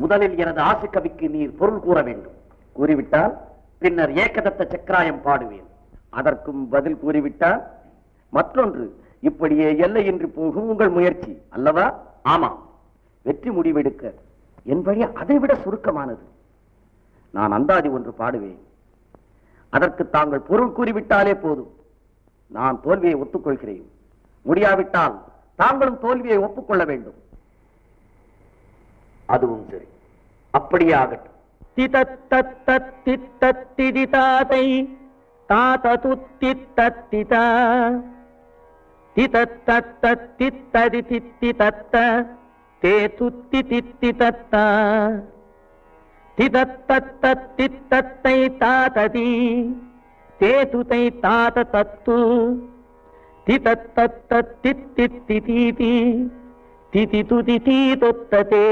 முதலில் எனது ஆசை கவிக்கு நீர் பொருள் கூற வேண்டும். கூறிவிட்டால் பின்னர் ஏகதத்த சக்கராயம் பாடுவேன். அதற்கும் பதில் கூறிவிட்டால் மற்றொன்று. இப்படியே எல்லையின்றி போகும் உங்கள் முயற்சி அல்லவா? ஆமாம். வெற்றி முடிவெடுக்க என் வழி அதைவிட சுருக்கமானது. நான் அந்தாதி ஒன்று பாடுவேன். அதற்கு தாங்கள் பொருள் கூறிவிட்டாலே போதும். நான் தோல்வியை ஒத்துக்கொள்கிறேன். முடியாவிட்டால் தாங்களும் தோல்வியை ஒப்புக்கொள்ள வேண்டும். அதுவும் சரி, அப்படியே ஆகட்டும். திதத்தத்திதிதாதை தாததுத்திதத்திதா திதத்தத்தித்ததிதித்தத்த தேதுத்திதித்தத்தா திதத்தத்தித்தத்தை தாததி தேதுதை தாததத்து திதத்தத்தித்திதிதி திதிதுதிதீதொத்ததே